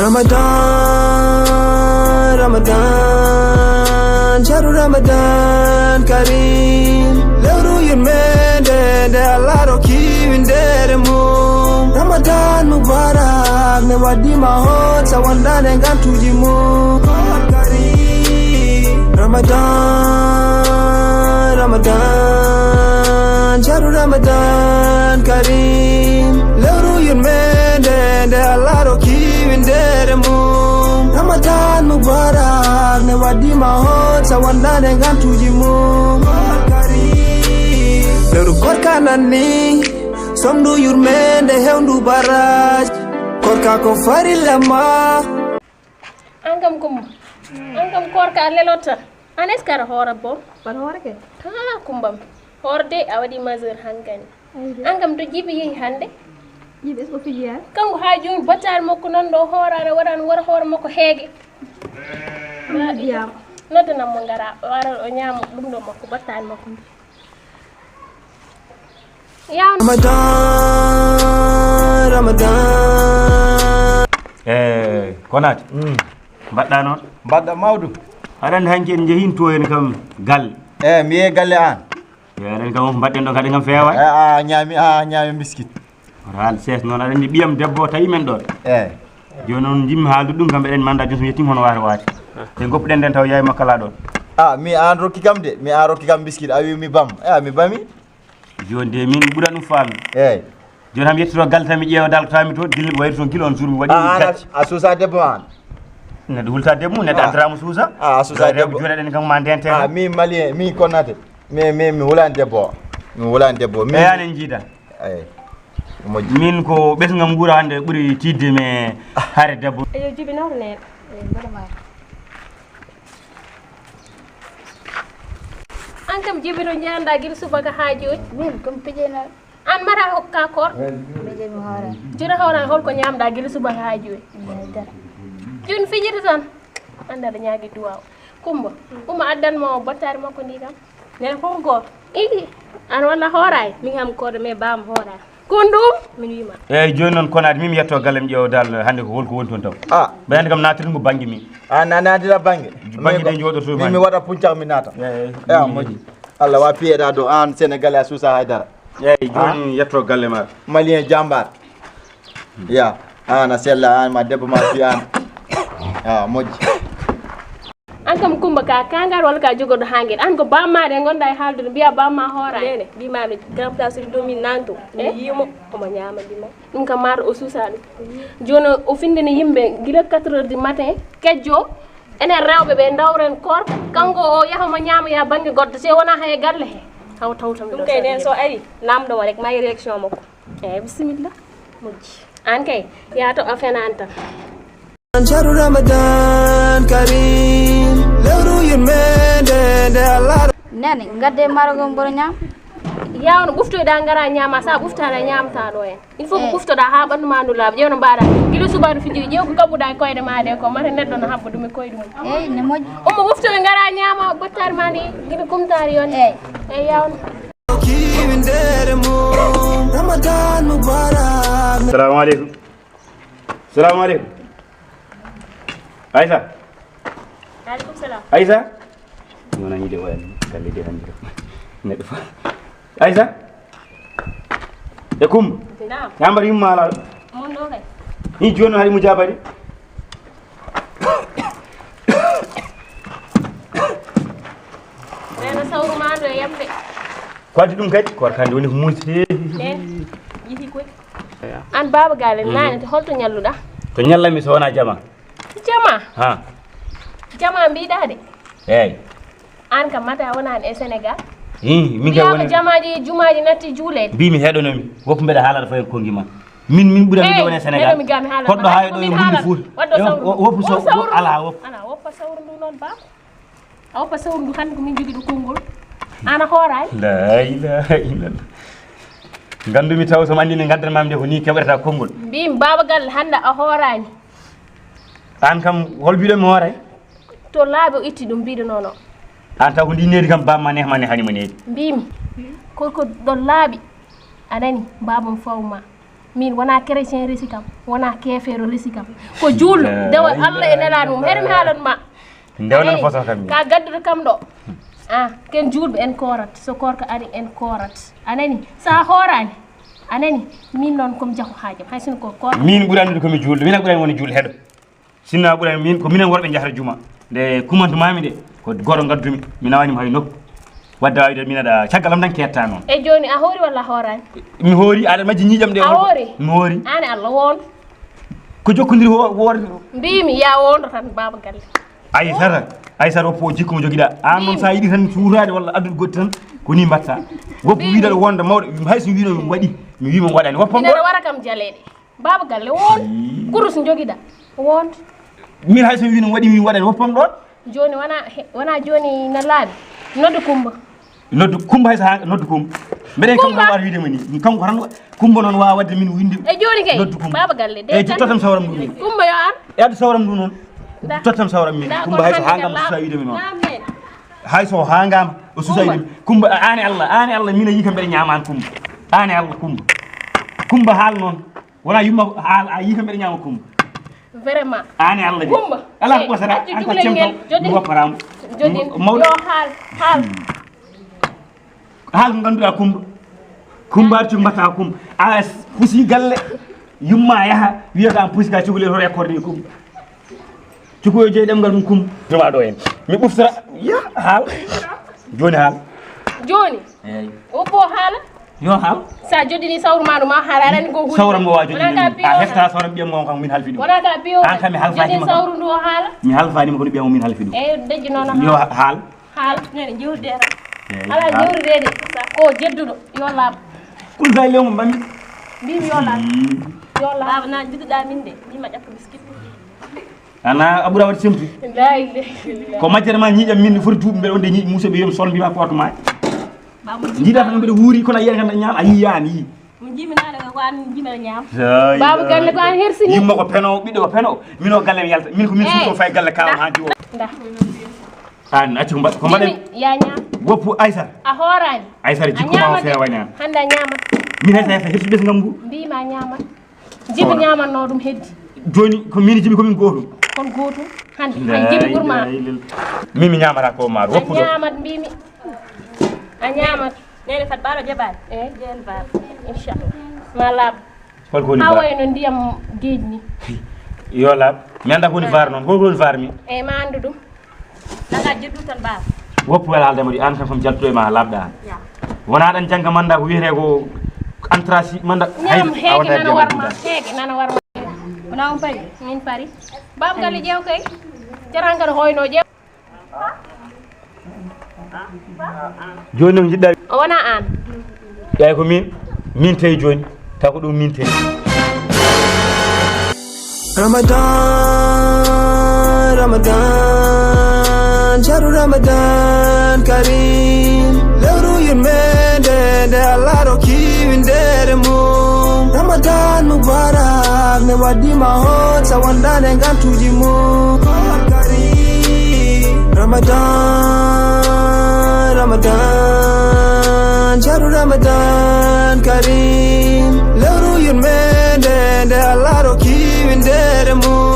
Ramadan, Ramadan, Shahru Ramadan Kareem. Lewru yirmande nde Allah rokki windere mum. Ramadan Mubarak ne waddima hon sawandane gantuji mum. Kareem. Ramadan, Ramadan, Shahru Ramadan Kareem. Lewru yirmende nde Allah rokki windere mum. Ramadan Mubarak ne waddima hon sawandane gantuji mum. Lewru korka nanni somdu yurmende hewndu baraj korka ko farillama angam korka lelota anes kara hora bo ban hore ke ha kumbam horde awadi majeur hangani angam to jibi yi hande yibe ko fiya kanko ha joni batar makko nan do horare wadan wara hore makko heege diyam nodana mo ngara waral o nyama dum do makko batar makko Ramadan, Ramadan. Konate mbaɗɗa noon mbaɗɗa mawɗum aɗa andi hanki en jeehin to en kam galle mi yehi galle an aɗa kam mbaɗɗen ɗo kadi kam feewa a ñaami biskit oto haal sees noon aɗa andi ɓiyam debbo tawi men ɗon eyyi joni noon jimmi haaldu ɗum kam ɓeɗen manda joni so yettima hono wata waati te goppuɗen nden taw yawi makko ala ɗon mi an rokki kam de mi an rokki kam biskit a wi mi bam mi bami joni de min ɓuura ɗum famde eyyi joni kam yettito galle tan mi ƴeewa dal ko tawmi to dille wayri toon kilo on jour mi waɗi gacce a suusa debbo an neɗɗo hulta debbo mum neɗɗo antaramo suusa a suusa debbo joni aɗen kam ma ndente min malien min Konate mi hulani debbo o mi hulani debbo mi eyanen jiida eyyi min ko ɓesgam guura hande ɓuuri tidde me haare debbo eyo jibi nawro nen an kam jibi to janda guila subaka ha joni min kom pijena an mara hokka kor pijemi hore joni hawran holko ñamda guila subaka ha joni joni fijita tan anda aɗa ñaagui duwaw Kumba uma addanmo battari makko ndi kam nen fof goto idi an walla hooray min kam koɗo mais bam hooray kon ɗum min wima eyyi joni noon Konate min mi yetto gallem ƴeewo dal hande ko holko woni toon taw ɓayande kam natirgo banggue min natira banggue banggue ɗe jooɗoto mi waɗa puncak mi naata eyi moƴƴi Allah wa piyeɗa do an sénégalais a suusa haydara eyyi joni yetto galle maɗa malien jambar ya an a sella an ma debbo ma fi an moƴƴi an kam Kumba ka kangar walla ka jogoɗo ha gueɗe an ko bammade gonɗa e haaldude mbiya bamma hoorani nene mbimaɗo grand place uji ɗo min nanto mi yimo omo ñama ɗima ɗum kam mata o suusa ɗum joni o findini yimɓe guila 4 heures du matin kejjo enen rewɓe ɓe dawren kor kanko o yahamo ñamoya banggue goɗɗo se wona hay galle he haw tawtami ɗum kay nen so ari namdomo rek mayi réaction makko eyyi bisimilla moƴƴi an kay yato a fenani tan Shahru Ramadan Kareem. Lewru yirmende nde Allah nene gadde marago mboro ñam yawno ɓuftoyɗa gara ñama sa ɓuftana ñamta ɗo en il faut ko ɓuftoɗa ha ɓandu ma ndu laaɓa ƴewno mbaɗa guila subaka fijiri ƴew ko gabbuɗa e koyɗe ma ɗe ko mata neɗɗo no habba ɗum e koyɗe mum eyyi ne moƴƴi omo ɓuftoɓe gara ñama battari ma ndi guila kumtari yon eyyi yawno windere mum. Ramadan Mubarak. salamu aleykum salamu aleykum Aïssa aleykum salam Aïssa non añide wayani galle de hande neɗɗo fa Aïssa e Kumba nam yambar yumma alaɗo mon ɗo kay ni joni haɗi mo jabari reno sawru ma ndo e yamde ko addi ɗum kadi korkande woni ko muusde nen yihi koy an baba gale nane to holto ñalluɗa to ñallami so wona jama jama mbiɗa de eyyi an kam mata wonani e Sénégal min kay woni jamaji jumaji natti juulede mbimi heɗonomi woppu mbeɗa haalata fayen kongi ma min ɓuurani woni e Sénégal koɗɗo ha ɗo e ɓuurni Fouta woppu ala woppa sawru ndu noon ba a woppa sawru ndu hande ko min jogui ɗo konngol ana hooray la ilaha illallah gandumi taw somo andi ne gaddanmami nde ko ni keɓrata konngol mbimi baba galle hande a hoorani an kam hol mbiɗo mi hooray to laaɓi o itti ɗum mbiɗonono an taw ko ndi needi kam bamma nehma ne hani mo needi mbimi koko ɗon laaɓi anani babam fawma min wona chrétien resi kam wona kefero resi kam ko julɗo dewal Allah e nelaɗo mum heɗemi haalan ma ndewnan foto kam ka gadduɗo kam ɗo ken julɓe en korat so korka ari en korat anani sa horani anani min noon komi jaho haajam hay sino ko kor min ɓurandude komi julɗo min ɓurani woni julɗo heɗo sinna ɓurani min ko minen worɓe jahata juma nde kumantumami de ko goto gaddumi mi nawanima hay nokku wadde wawide min aɗa caggal am tan ketta noon e joni a hoori walla a horani mi hoori aɗa majji ñiiƴam ɗe a hoori mi hoori an Allah won ko jokkodiri woorde mbimi ya wondo tan baba galle aysata woppo jikku mo joguiɗa an noon sa yiiɗi tan suurade walla addude goɗɗi tan ko ni mbatta woppo wiidaɗo wonde mawɗo hay so wino mi waɗi mi wima waɗani woppam ɗo wara kam jaleɗe baba galle won kurus joguiɗa wonde min hay so wino mi waɗi mi waɗani woppam ɗon joni wona joni na laaɓi noddu kumba hay so ha noddu kumba mbeɗen kanko tan waata widema ni kanko tan kumba noon wawa wadde min winde e joni kay noddu kumba baba galle e tottam sawram ɗum min kumba yo an e addu sawram ɗum noon tottam sawram min kumba hay so ha gam susa widemi noon hay so ha gam o susa widemi kumba ani Allah min a yi kam mbeɗa ñama an kumba ani Allah kumba haal noon wona yumma haal a yi kam mbeɗa ñama kumba vraiment ani Allah de kumba ala ko sara an ko temto mi wopparamo jodin yo haal ko ganduɗa kumba arti mbatta kumba a pusi galle yumma yaha wiya ka pusi ka cukalel hoto écorde ni kumba cukoyo jeeyi ɗemgal mum kumba tuma ɗo hen mi ɓuftara ya haal joni eyyi woppo haala yo haal sa joddini sawru ma ɗum ma haala aɗani ko hunde sawram mo wa joddini a hefta sawram ɓiyam gon kam min halfi ɗum wona ka biyo an kam mi halfanima sawru ndu o haala mi halfanima kono ɓiyam min halfi ɗum e dejji noon yo haal nene jewtide tan ala jewridede ko jedduɗo yo laaɓa kul say lewmo mbammi mbimi yo laaɓa baba na jidduɗa min de mbima ƴakka biskit ana a ɓuura wadde semtu la ilaha ko majjere ma ñiiƴam min foti duuɓi mbeɗa wonde ñiiƴi musoɓe yomi sol mbima poto maji jiiɗa tan mbeɗa wuuri kono a yiyata kam ñaam a yiyani yi mo jiminaɗo ko an jimel ñaam baba galle ko an hersini yimma ko peno ɓiɗɗo ko peno min o galle mi yalta min ko min suuto fay galle kawam ha jiwo an acci ko mbaɗen ya ñaam woppu Aissata a horani Aissata jikkuma o fewani an hande a ñamat min hay sa hettude ɓesgam ngu mbima ñamat jibi ñamatno ɗum heddi joni ko min jibi komin gotum kon gotum hande hay jibi ɓurma min mi ñamata ko maaro woppu ɗo ñamat mbimi a ñamat nene fat ɓaɗo jaɓani jeen bar inchallah ma laaɓ holko woni ha wayno ndiyam geeji ni yo laaɓ mi anda ko woni var noon holko woni var mi eyyi ma andu ɗum naga jeddu tan ɓaaba woppu wel haaldema ɗi an kam somi jaltuɗo e ma laaɓɗa an wona ɗan jangga manda ko wiyete ko antraci manda ñam heege nana warma wona on pari min pari baba galle ƴeew kay jaran kadi hoyno ƴeew joni noon jiɗɗa o wona an ƴeew ko min tawi joni taw ko ɗum min tawi Ramadan sharu Ramadan Karim lewru yurmede nde Allah rokki windere mum Ramadan Mubarak ne waddima hon sa wondane gantuji mum Karim Ramadan sharu Ramadan Karim lewru yurmede nde Allah rokki windere mum